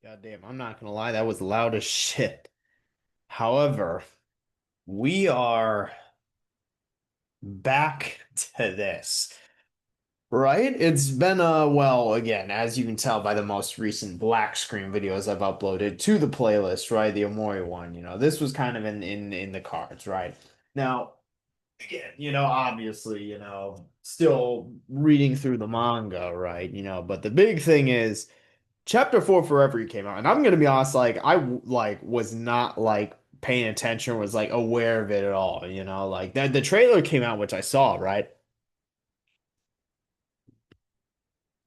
God damn, I'm not gonna lie, that was loud as shit. However, we are back to this, right? It's been well, again, as you can tell by the most recent black screen videos I've uploaded to the playlist, right? The Omori one, this was kind of in the cards, right? Now, again, obviously, still reading through the manga, right? But the big thing is Chapter 4 for Reverie came out, and I'm gonna be honest, like was not like paying attention, was like aware of it at all, like that the trailer came out, which I saw, right?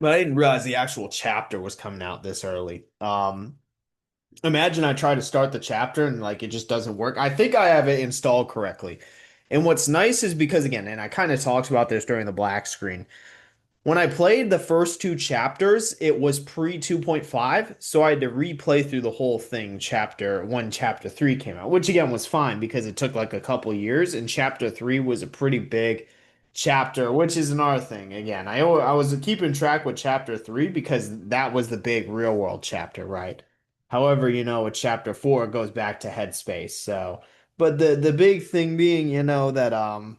But I didn't realize the actual chapter was coming out this early. Imagine I try to start the chapter and like it just doesn't work. I think I have it installed correctly. And what's nice is because again, and I kind of talked about this during the black screen. When I played the first two chapters, it was pre 2.5, so I had to replay through the whole thing chapter when chapter 3 came out, which again was fine because it took like a couple years, and chapter 3 was a pretty big chapter, which is another thing. Again, I was keeping track with chapter 3 because that was the big real world chapter, right? However, with chapter 4 it goes back to headspace. So, but the big thing being, that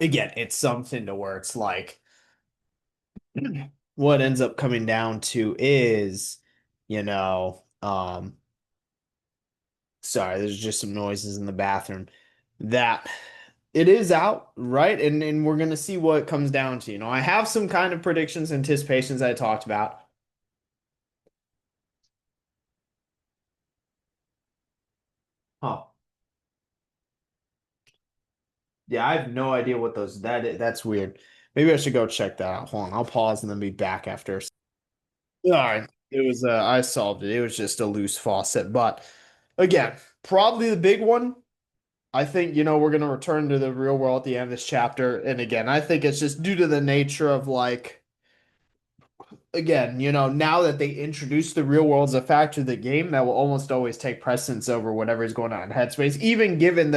again, it's something to where it's like what ends up coming down to is, you know, um, sorry, there's just some noises in the bathroom that it is out, right? And we're gonna see what it comes down to. I have some kind of predictions, anticipations that I talked about. Huh. Yeah, I have no idea what that's weird. Maybe I should go check that out. Hold on, I'll pause and then be back after. All right. It was I solved it. It was just a loose faucet. But again, probably the big one. I think, we're going to return to the real world at the end of this chapter. And again, I think it's just due to the nature of like, again, now that they introduce the real world as a factor of the game, that will almost always take precedence over whatever is going on in Headspace, even given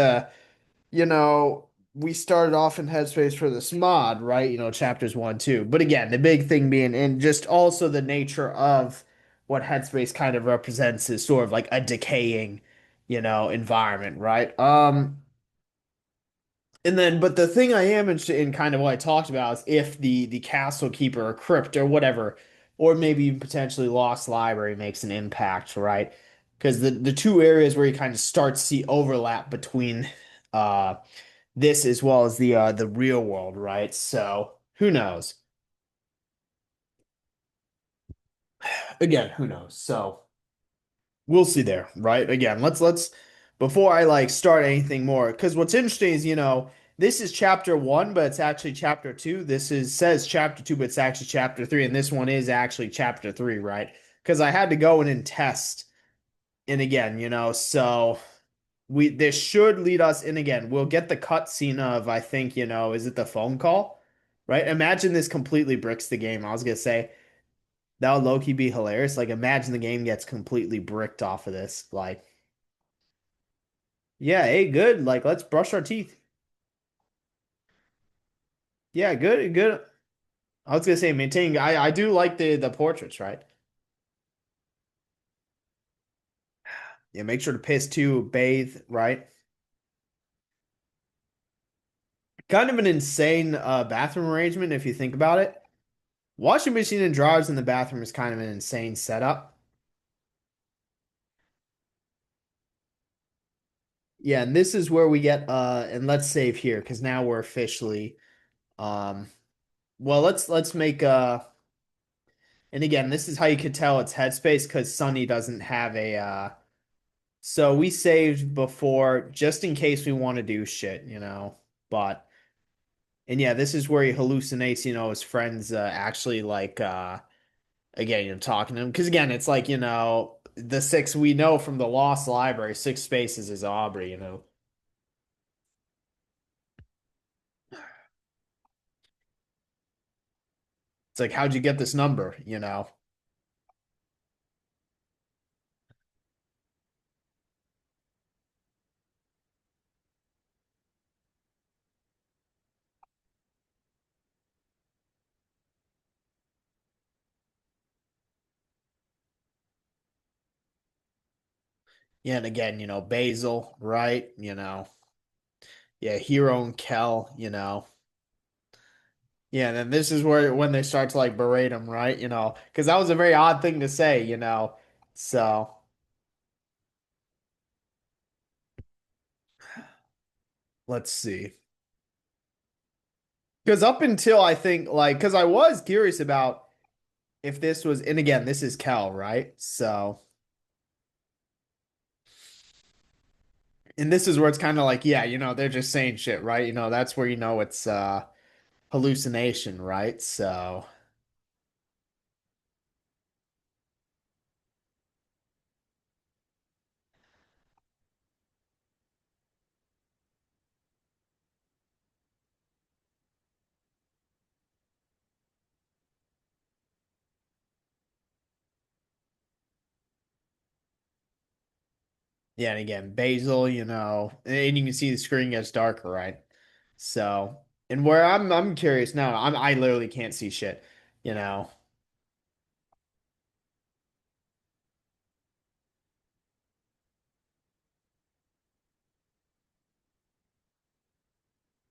you know, we started off in Headspace for this mod, right? Chapters 1, 2. But again, the big thing being, and just also the nature of what Headspace kind of represents is sort of like a decaying, environment, right? And then, but the thing I am interested in, kind of what I talked about, is if the castle keeper or crypt or whatever, or maybe even potentially lost library makes an impact, right? Because the two areas where you kind of start to see overlap between uh this as well as the real world, right? So who knows? Again, who knows? So we'll see there, right? Again, let's before I like start anything more, because what's interesting is, this is chapter 1, but it's actually chapter 2. This is says chapter 2, but it's actually chapter 3, and this one is actually chapter 3, right? Because I had to go in and test, and again, so we this should lead us in again. We'll get the cutscene of I think, is it the phone call? Right? Imagine this completely bricks the game. I was gonna say that would low-key be hilarious. Like imagine the game gets completely bricked off of this. Like yeah, hey, good. Like, let's brush our teeth. Yeah, good, good. I was gonna say maintain. I do like the portraits, right? Yeah, make sure to piss too, bathe, right? Kind of an insane bathroom arrangement if you think about it. Washing machine and drawers in the bathroom is kind of an insane setup. Yeah, and this is where we get and let's save here because now we're officially um well let's make and again this is how you could tell it's headspace because Sunny doesn't have a so we saved before just in case we want to do shit, But and yeah, this is where he hallucinates, his friends actually like again, talking to him. Because again, it's like, the six we know from the Lost Library, six spaces is Aubrey. It's like, how'd you get this number? Yeah, and again, Basil, right? Yeah, Hero and Kel, Yeah, and then this is where when they start to like berate him, right? Because that was a very odd thing to say. So let's see. Because up until I think like, because I was curious about if this was, and again, this is Kel, right? So, and this is where it's kind of like, yeah, they're just saying shit, right? That's where it's hallucination, right? So, yeah, and again, Basil, and you can see the screen gets darker, right? So, and where I'm curious now, I literally can't see shit, you know.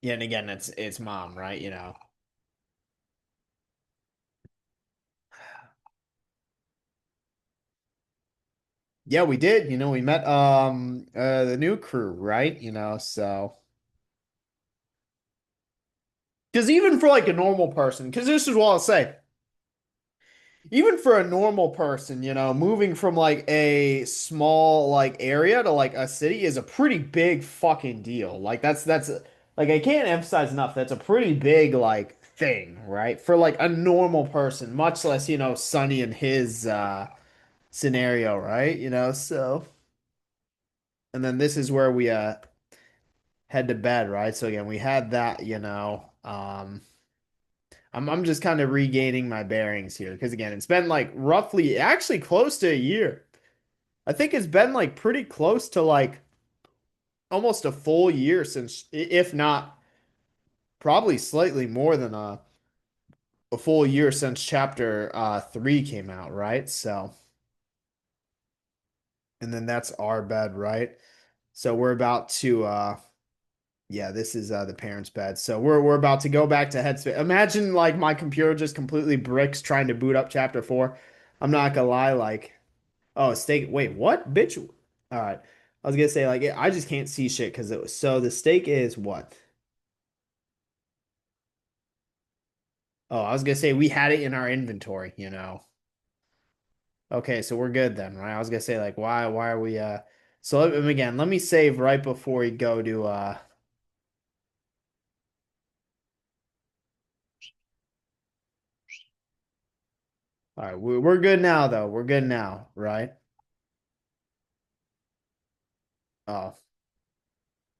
Yeah, and again, it's mom, right? Yeah, we did. We met the new crew, right? So because even for like a normal person, because this is what I'll say, even for a normal person, moving from like a small like area to like a city is a pretty big fucking deal. Like that's like I can't emphasize enough. That's a pretty big like thing, right? For like a normal person, much less, Sonny and his scenario, right? So and then this is where we head to bed, right? So again, we had that, I'm just kind of regaining my bearings here because again, it's been like roughly actually close to a year. I think it's been like pretty close to like almost a full year since, if not probably slightly more than a full year since chapter 3 came out, right? So, and then that's our bed, right? So we're about to yeah, this is the parents' bed. So we're about to go back to Headspace. Imagine like my computer just completely bricks trying to boot up chapter 4. I'm not gonna lie, like, oh, steak. Wait, what, bitch? All right, I was gonna say like I just can't see shit because it was so the steak is what? Oh, I was gonna say we had it in our inventory. Okay, so we're good then, right? I was gonna say like why are we so again, let me save right before we go to all right, we're good now though. We're good now, right? Oh,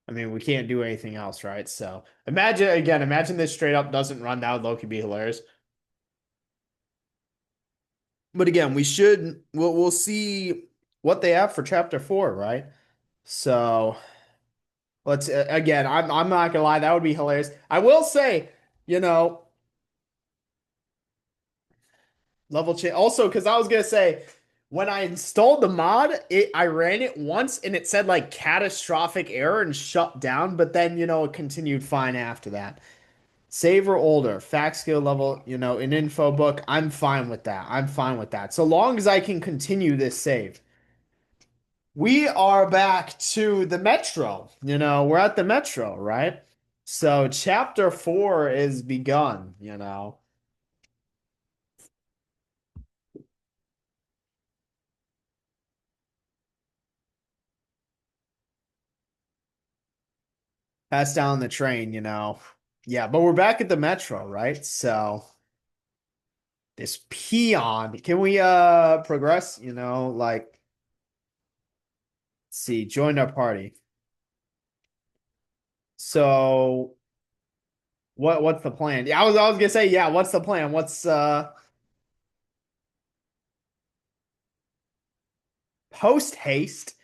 I mean, we can't do anything else, right? So imagine this straight up doesn't run. That would low be hilarious. But again, we'll see what they have for chapter 4, right? So let's again, I'm not gonna lie, that would be hilarious. I will say, you know, level change also because I was gonna say when I installed the mod, I ran it once and it said like catastrophic error and shut down, but then it continued fine after that. Save or older, fact skill level, an info book. I'm fine with that. I'm fine with that. So long as I can continue this save. We are back to the Metro. We're at the Metro, right? So chapter 4 is begun. Pass down the train. Yeah, but we're back at the Metro, right? So this peon, can we progress? Like let's see, join our party. So what's the plan? Yeah, I was gonna say, yeah, what's the plan? What's post haste?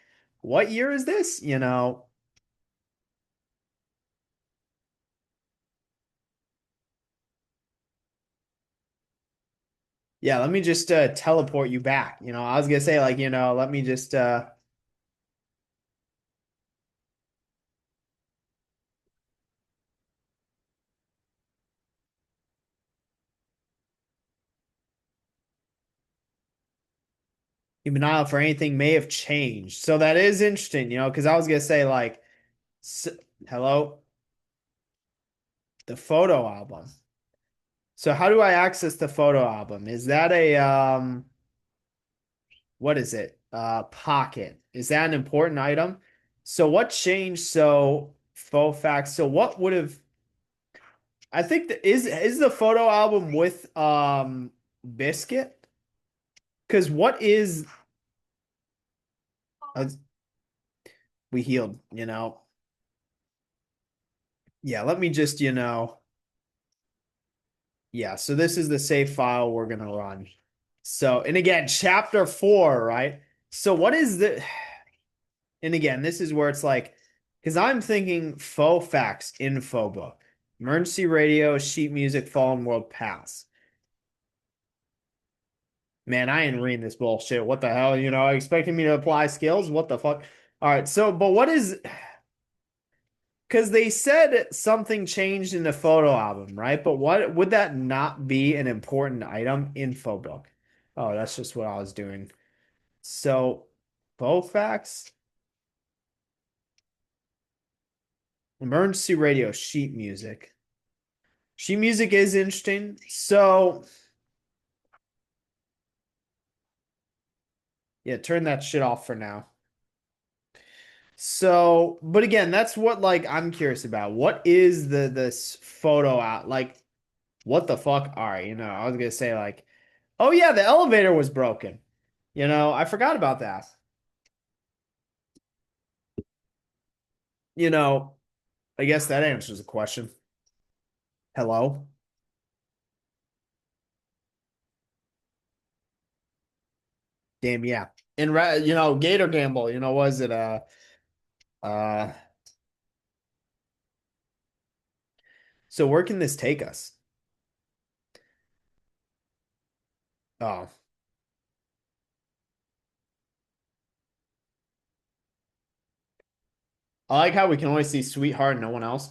What year is this? Yeah, let me just teleport you back. I was gonna say like, let me just Keep an eye out for anything may have changed. So that is interesting, because I was gonna say like, s hello, the photo album. So how do I access the photo album? Is that a what is it? Pocket. Is that an important item? So what changed? So faux facts. So what would have I think that is the photo album with Biscuit? Because what is uh, we healed. Yeah, let me just, yeah, so this is the save file we're gonna run. So, and again, chapter 4, right? So what is the and again, this is where it's like, because I'm thinking faux facts info book, emergency radio, sheet music, fallen world pass. Man, I ain't reading this bullshit. What the hell? Expecting me to apply skills? What the fuck? All right, so, but what is, because they said something changed in the photo album, right? But what would that not be an important item? Info book. Oh, that's just what I was doing. So, faux facts, emergency radio, sheet music. Sheet music is interesting. So, yeah, turn that shit off for now. So, but again, that's what like I'm curious about. What is the this photo out like? What the fuck? All right, I was gonna say like, oh yeah, the elevator was broken. I forgot about that. You know, I guess that answers the question. Hello? Damn, yeah. And Gator Gamble, was it uh so where can this take us? Oh. I like how we can only see Sweetheart and no one else.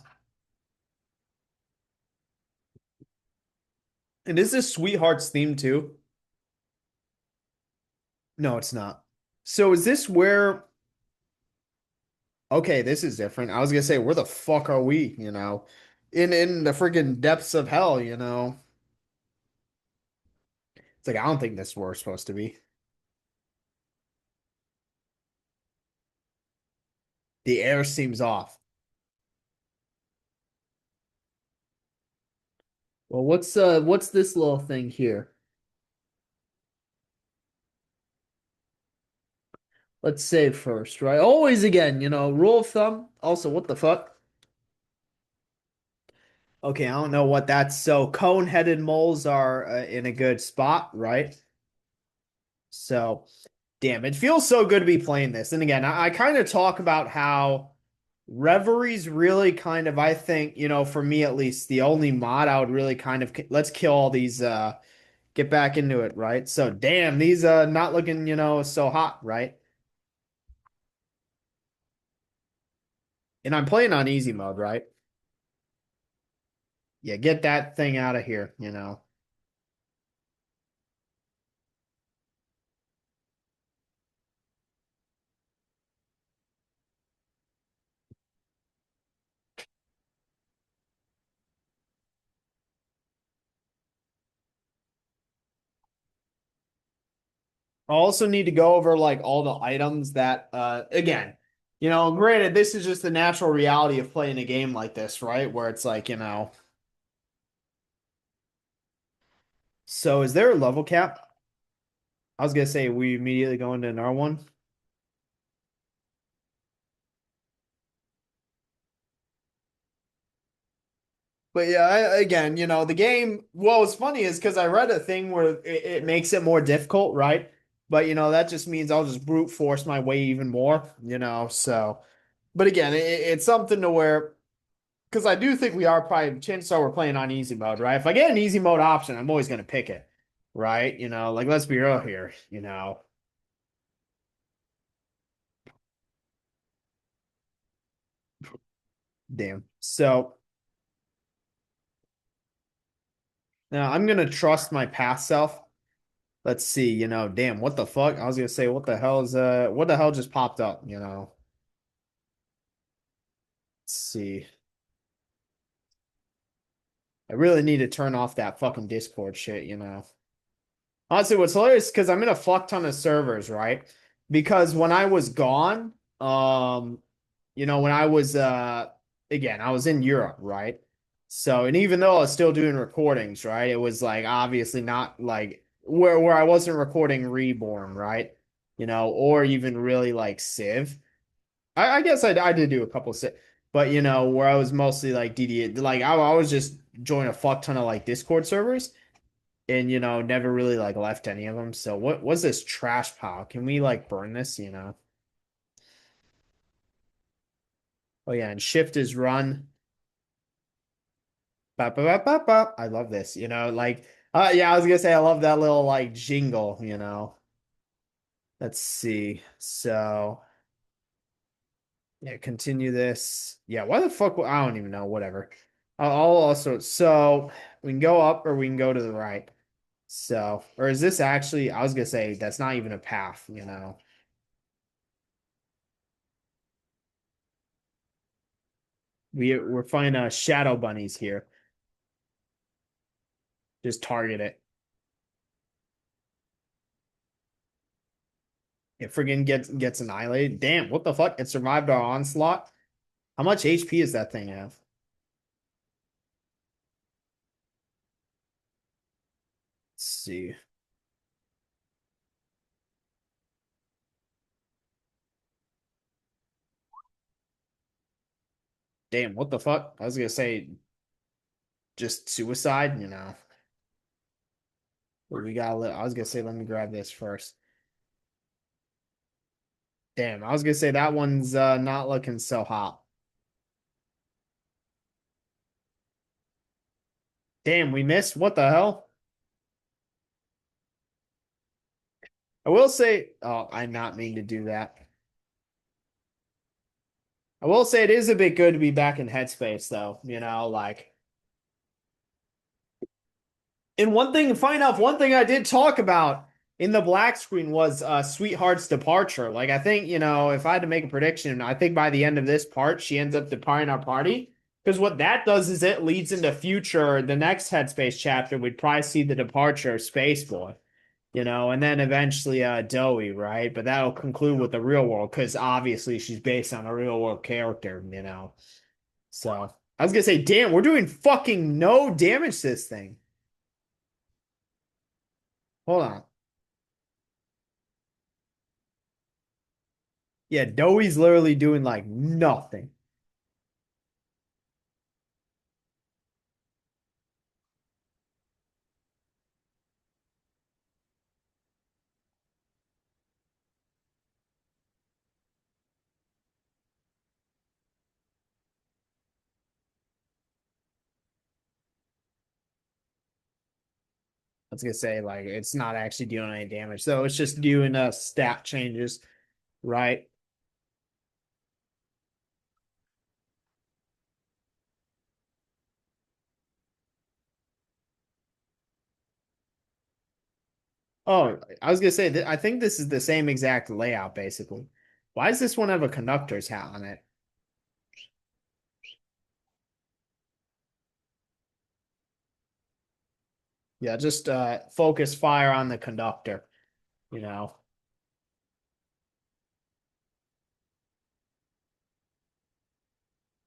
And is this Sweetheart's theme too? No, it's not. So is this where okay, this is different. I was gonna say, where the fuck are we, In the freaking depths of hell. It's like I don't think this is where we're supposed to be. The air seems off. Well, what's this little thing here? Let's save first, right? Always again, rule of thumb. Also, what the fuck? Okay, I don't know what that's. So cone-headed moles are in a good spot, right? So, damn, it feels so good to be playing this. And again, I kind of talk about how Reverie's really kind of, I think, for me at least, the only mod I would really kind of let's kill all these get back into it, right? So damn, these not looking, so hot, right? And I'm playing on easy mode, right? Yeah, get that thing out of here. I also need to go over like all the items that again, granted this is just the natural reality of playing a game like this, right? Where it's like, so is there a level cap? I was gonna say we immediately go into an R1. But yeah, again, the game, well, what's funny is because I read a thing where it makes it more difficult, right? But that just means I'll just brute force my way even more. So, but again, it's something to where because I do think we are probably chances are we're playing on easy mode, right? If I get an easy mode option, I'm always gonna pick it, right? Like let's be real here. Damn. So now I'm gonna trust my past self. let's see, damn, what the fuck? I was gonna say, what the hell just popped up? Let's see. I really need to turn off that fucking Discord shit. Honestly, what's hilarious because I'm in a fuck ton of servers, right? Because when I was gone, when I was again, I was in Europe, right? So, and even though I was still doing recordings, right? It was like obviously not like where I wasn't recording Reborn, right? Or even really like Civ. I guess I did do a couple of Civ, but where I was mostly like DD, like I was just joining a fuck ton of like Discord servers and never really like left any of them. So what was this trash pile? Can we like burn this? Oh yeah, and shift is run. Ba, ba, ba, ba, ba. I love this, like yeah, I was gonna say I love that little like jingle. Let's see. So yeah, continue this. Yeah, why the fuck I don't even know, whatever. I'll also so we can go up or we can go to the right. So, or is this actually I was gonna say that's not even a path. We're finding shadow bunnies here. Just target it. It friggin' gets annihilated. Damn, what the fuck? It survived our onslaught. How much HP does that thing have? Let's see. Damn, what the fuck? I was gonna say just suicide. But we got. I was gonna say let me grab this first. Damn, I was gonna say that one's not looking so hot. Damn, we missed. What the hell? I will say. Oh, I not mean to do that. I will say it is a bit good to be back in headspace though. Like. And one thing, funny enough, one thing I did talk about in the black screen was Sweetheart's departure. Like, I think, if I had to make a prediction, I think by the end of this part, she ends up departing our party. Because what that does is it leads into future, the next Headspace chapter, we'd probably see the departure of Space Boy, and then eventually Doey, right? But that'll conclude with the real world, because obviously she's based on a real world character. So I was gonna say, damn, we're doing fucking no damage to this thing. Hold on. Yeah, Doey's literally doing like nothing. I was gonna say like it's not actually doing any damage, so it's just doing stat changes, right? Oh, I was gonna say that I think this is the same exact layout basically. Why does this one have a conductor's hat on it? Yeah, just focus fire on the conductor. And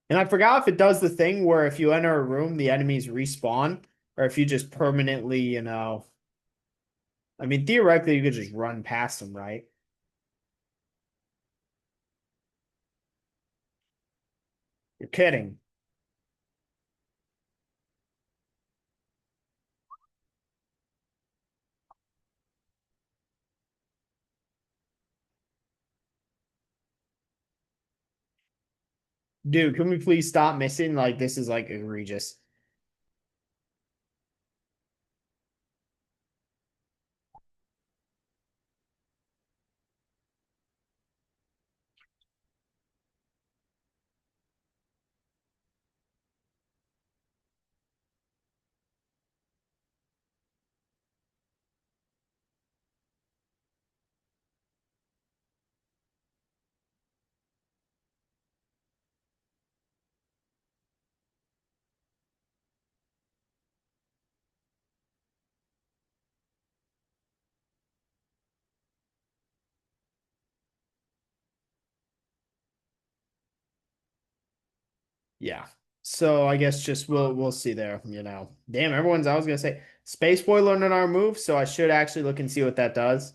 I forgot if it does the thing where if you enter a room, the enemies respawn, or if you just permanently. I mean, theoretically, you could just run past them, right? You're kidding. Dude, can we please stop missing? Like, this is like egregious. Yeah. So I guess just we'll see there, you know. Damn, everyone's I was gonna say Space Boy learning our move, so I should actually look and see what that does.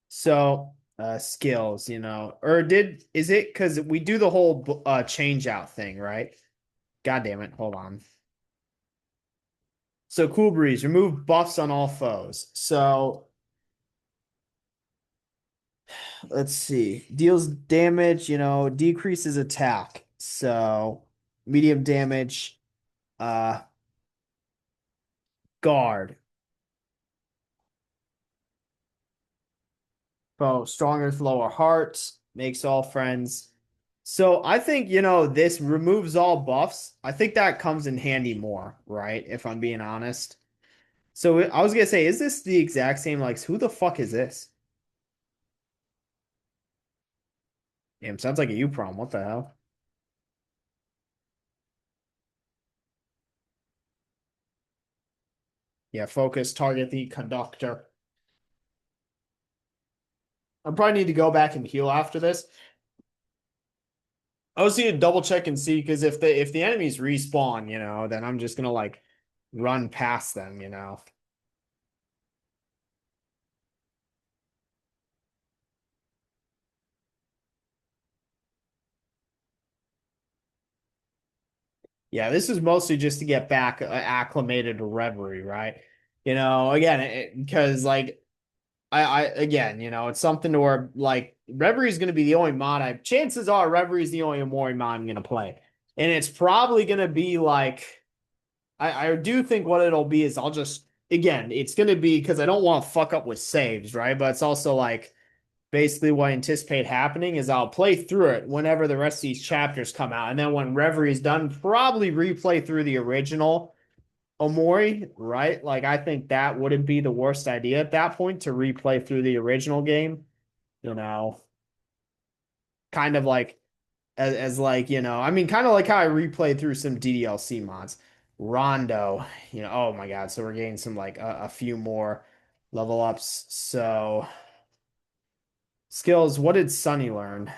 So skills, you know. Or did is it because we do the whole change out thing, right? God damn it, hold on. So Cool Breeze, remove buffs on all foes. So let's see. Deals damage, you know, decreases attack. So medium damage, uh guard. Foe stronger with lower hearts, makes all friends. So I think, you know, this removes all buffs. I think that comes in handy more, right? If I'm being honest. So I was gonna say, is this the exact same? Like, who the fuck is this? Damn, sounds like a U prom. What the hell? Yeah, focus, target the conductor. I probably need to go back and heal after this. I was need to double check and see because if the enemies respawn, you know, then I'm just gonna like run past them, you know. Yeah, this is mostly just to get back acclimated to Reverie, right? You know, again, because like I again, you know, it's something to where like Reverie is going to be the only mod I. Chances are Reverie is the only Mori mod I'm going to play, and it's probably going to be like I do think what it'll be is I'll just again, it's going to be because I don't want to fuck up with saves, right? But it's also like basically what I anticipate happening is I'll play through it whenever the rest of these chapters come out. And then when Reverie is done, probably replay through the original Omori, right? Like I think that wouldn't be the worst idea at that point to replay through the original game, you know, kind of like as like, you know, I mean kind of like how I replayed through some DDLC mods. Rondo, you know, oh my God. So we're getting some like a few more level ups. So skills, what did Sunny learn?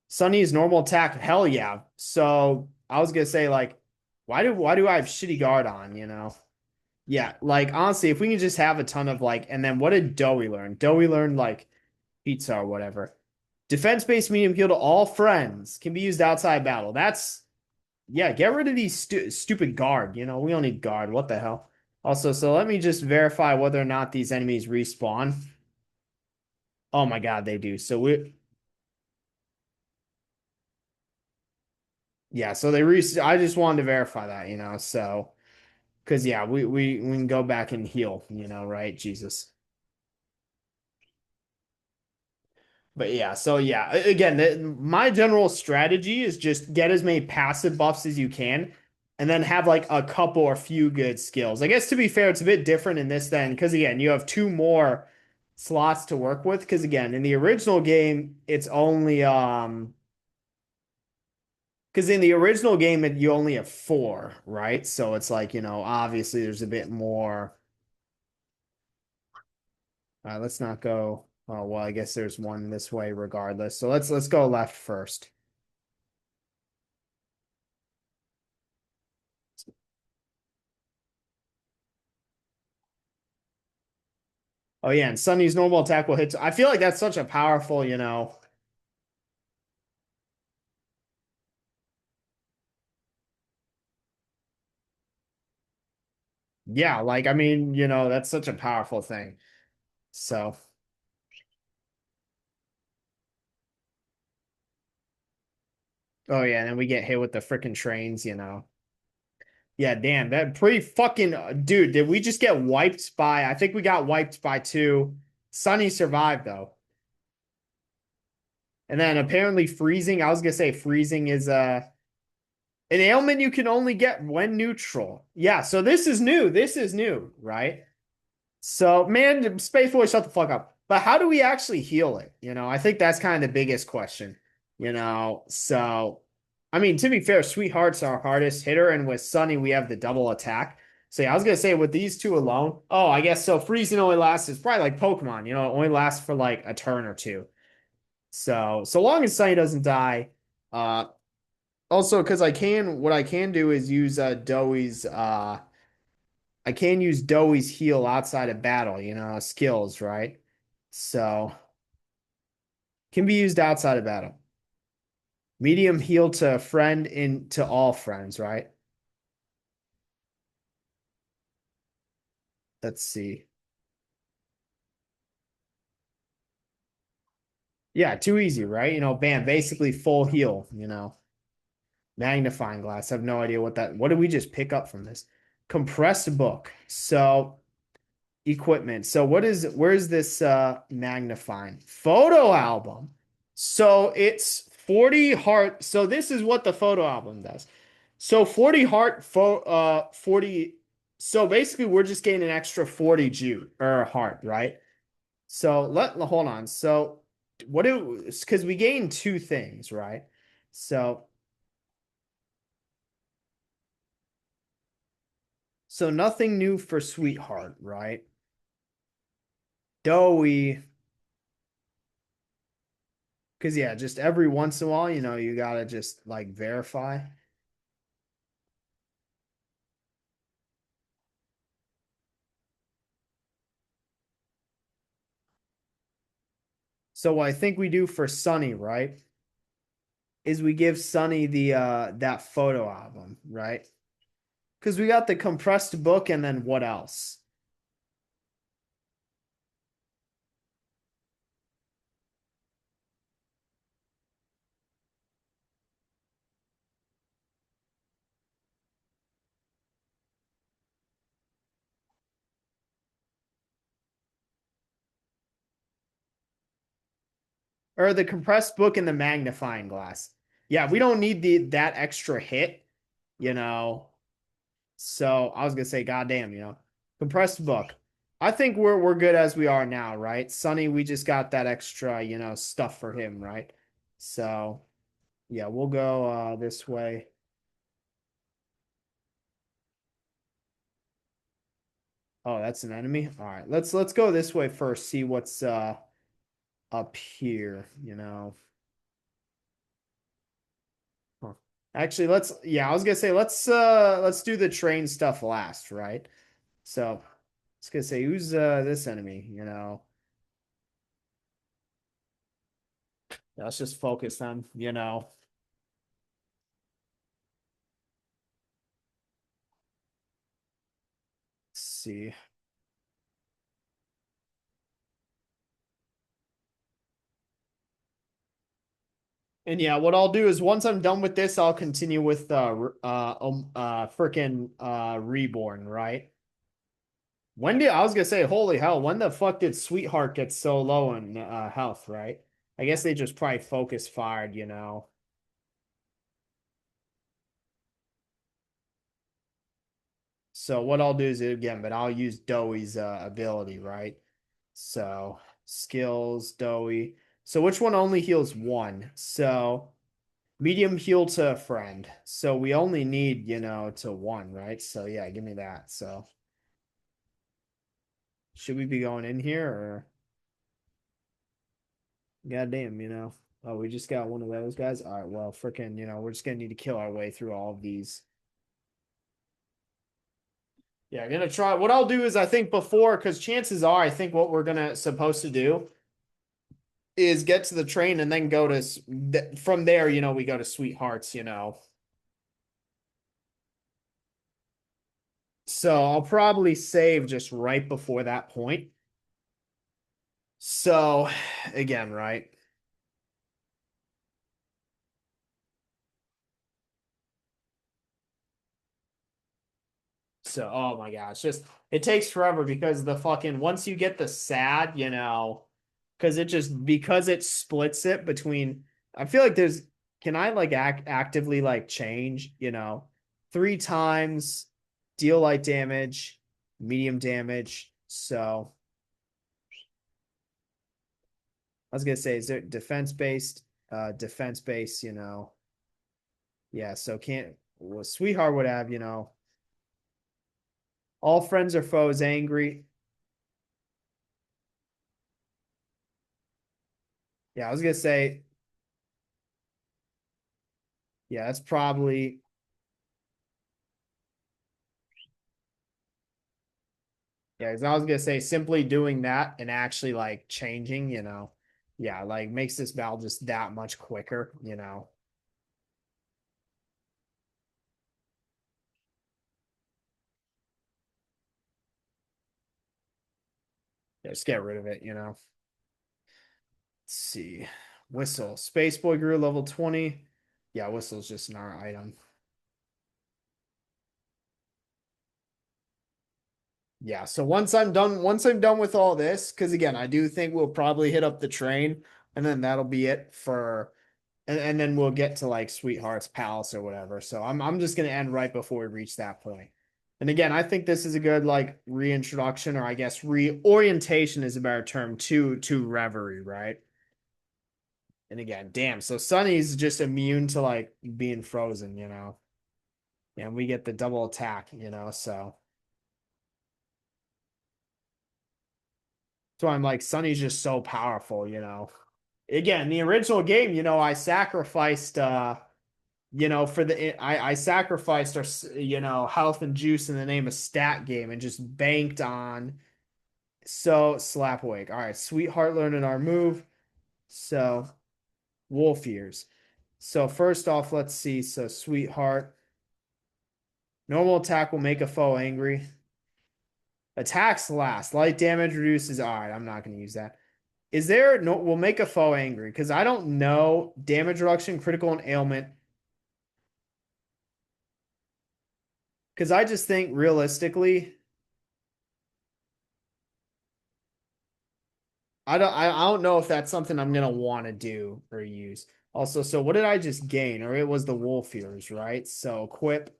Sunny's normal attack, hell yeah. So I was gonna say like, why do I have shitty guard on? You know? Yeah, like honestly, if we can just have a ton of like, and then what did Doey learn? Doey learned like pizza or whatever. Defense-based medium heal to all friends can be used outside battle. That's yeah. Get rid of these stupid guard. You know we don't need guard. What the hell? Also, so let me just verify whether or not these enemies respawn. Oh my God, they do. So we yeah. So they re. I just wanted to verify that. You know. So. Because yeah, we can go back and heal, you know, right? Jesus. But yeah, so yeah, again, my general strategy is just get as many passive buffs as you can, and then have like a couple or few good skills. I guess to be fair, it's a bit different in this then, because again, you have two more slots to work with. Because again, in the original game, it's only because in the original game you only have four, right? So it's like, you know, obviously there's a bit more. Let's not go. Oh, well, I guess there's one this way regardless. So let's go left first. Oh yeah, and Sunny's normal attack will hit. I feel like that's such a powerful, you know. Yeah, like I mean, you know, that's such a powerful thing. So, oh yeah, and then we get hit with the freaking trains, you know. Yeah, damn, that pretty fucking dude. Did we just get wiped by? I think we got wiped by two. Sunny survived though. And then apparently freezing. I was gonna say freezing is an ailment you can only get when neutral. Yeah, so this is new. This is new, right? So, man, Space Boy, shut the fuck up. But how do we actually heal it? You know, I think that's kind of the biggest question. You know, so I mean, to be fair, Sweetheart's our hardest hitter, and with Sunny, we have the double attack. So yeah, I was gonna say with these two alone. Oh, I guess so. Freezing only lasts. It's probably like Pokemon. You know, it only lasts for like a turn or two. So long as Sunny doesn't die. Uh, Also, because what I can do is use Dewey's I can use Dewey's heal outside of battle, skills, right? So can be used outside of battle. Medium heal to friend in to all friends, right? Let's see. Yeah, too easy, right? Bam, basically full heal. Magnifying glass. I have no idea what did we just pick up from this? Compressed book. So equipment. So where's this magnifying? Photo album. So it's 40 heart. So this is what the photo album does. So 40 heart 40. So basically we're just getting an extra 40 Jew or heart, right? So hold on. So what do because we gained two things, right? So nothing new for sweetheart, right? Doughy. Because yeah, just every once in a while, you gotta just like verify. So what I think we do for Sunny, right, is we give Sunny the that photo album, right? Because we got the compressed book and then what else? Or the compressed book and the magnifying glass. Yeah, we don't need the that extra hit, you know. So I was gonna say, goddamn, compressed book. I think we're good as we are now, right? Sunny, we just got that extra, stuff for him, right? So yeah, we'll go this way. Oh, that's an enemy. All right, let's go this way first. See what's up here. Huh. Actually, yeah, I was gonna say let's do the train stuff last, right? So I was gonna say who's this enemy. Yeah, let's just focus on. Let's see. And yeah, what I'll do is once I'm done with this, I'll continue with freaking Reborn, right? I was gonna say, holy hell, when the fuck did Sweetheart get so low in health, right? I guess they just probably focus fired. So what I'll do is again, but I'll use Doughy's ability, right? So skills, Doughy. So which one only heals one? So medium heal to a friend. So we only need, to one, right? So yeah, give me that. So should we be going in here or goddamn. Oh, we just got one of those guys. All right, well, freaking, we're just gonna need to kill our way through all of these. Yeah, I'm gonna try. What I'll do is I think because chances are, I think what we're gonna supposed to do is get to the train and then go to from there, we go to Sweethearts. So I'll probably save just right before that point. So again, right? So, oh my gosh, just it takes forever because the fucking once you get the sad, because because it splits it between. I feel like can I like actively like change, 3 times, deal light damage, medium damage. So I was gonna say, is it defense based? Defense based. Yeah, so can't well, Sweetheart would have, all friends or foes angry. Yeah, I was gonna say Yeah, that's probably yeah, 'cause I was gonna say simply doing that and actually like changing, yeah, like makes this battle just that much quicker, Yeah, just get rid of it. Let's see. Whistle. Space Boy grew level 20. Yeah, whistle's just an our item. Yeah, so once I'm done with all this, because again, I do think we'll probably hit up the train, and then that'll be it for and then we'll get to like Sweetheart's Palace or whatever. So I'm just gonna end right before we reach that point. And again, I think this is a good like reintroduction, or I guess reorientation is a better term to Reverie, right? And again, damn, so Sunny's just immune to like being frozen. And we get the double attack. So I'm like, Sunny's just so powerful. Again, the original game, I sacrificed for I sacrificed our health and juice in the name of stat game and just banked on slap awake. All right, Sweetheart learning our move. So wolf ears. So first off, let's see. So Sweetheart, normal attack will make a foe angry. Attacks last. Light damage reduces. All right, I'm not going to use that. Is there no? Will make a foe angry because I don't know damage reduction, critical, and ailment. Because I just think realistically, I don't know if that's something I'm gonna want to do or use. Also, so what did I just gain? Or it was the wolf ears, right? So equip.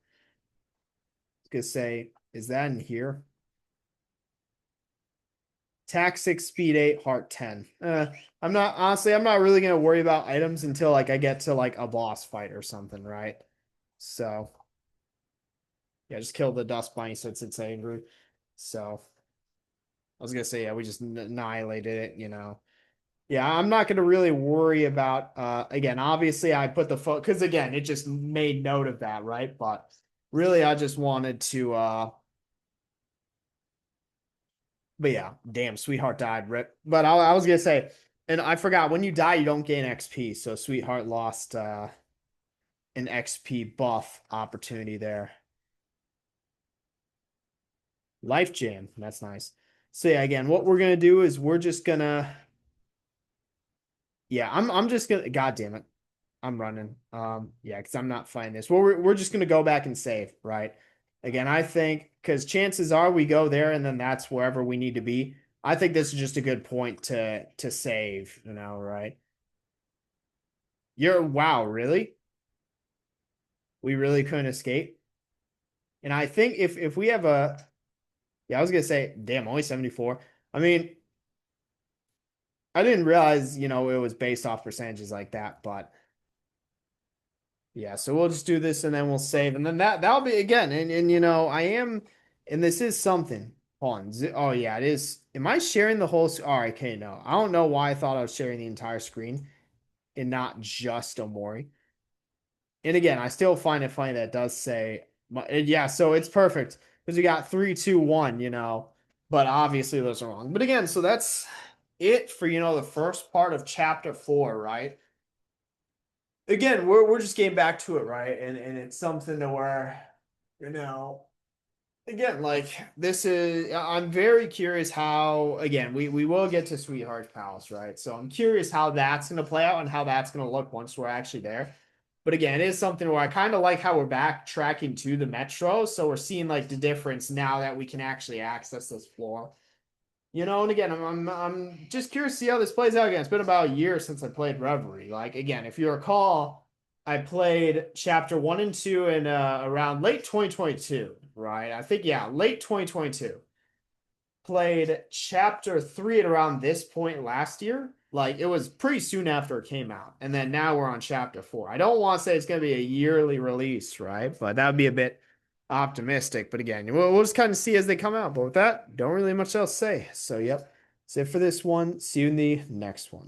Gonna say, is that in here? Attack 6, speed 8, heart 10. I'm not really gonna worry about items until like I get to like a boss fight or something, right? So yeah, just kill the dust bunny since it's angry. So I was gonna say, yeah, we just annihilated it. Yeah, I'm not going to really worry about again, obviously I put the because again, it just made note of that, right? But really I just wanted to but yeah, damn, Sweetheart died, rip. But I was going to say, and I forgot when you die you don't gain XP, so Sweetheart lost an XP buff opportunity there. Life Jam, that's nice. So yeah, again, what we're going to do is we're just going to yeah, I'm just going to god damn it. I'm running. Yeah, because I'm not fighting this. Well, we're just gonna go back and save, right? Again, I think because chances are we go there and then that's wherever we need to be. I think this is just a good point to save, right? Wow, really? We really couldn't escape. And I think if we have a yeah, I was gonna say, damn, only 74. I mean, I didn't realize, it was based off percentages like that, but yeah, so we'll just do this and then we'll save. And then that'll be again. And I am and this is something. Hold on. Oh yeah, it is. Am I sharing the whole all right, okay, no. I don't know why I thought I was sharing the entire screen and not just Omori. And again, I still find it funny that it does say yeah, so it's perfect. Because we got 3, 2, 1, but obviously those are wrong. But again, so that's it for the first part of chapter 4, right? Again, we're just getting back to it, right? And it's something to where, you know, again, like this is I'm very curious how again we will get to Sweetheart's Palace, right? So I'm curious how that's gonna play out and how that's gonna look once we're actually there. But again, it is something where I kind of like how we're backtracking to the metro, so we're seeing like the difference now that we can actually access this floor. And again, I'm just curious to see how this plays out again. It's been about a year since I played Reverie. Like again, if you recall, I played chapter 1 and 2 in around late 2022, right? I think yeah, late 2022. Played chapter 3 at around this point last year. Like it was pretty soon after it came out. And then now we're on chapter 4. I don't want to say it's going to be a yearly release, right? But that would be a bit optimistic. But again, we'll just kind of see as they come out. But with that, don't really much else to say. So, yep. That's it for this one. See you in the next one.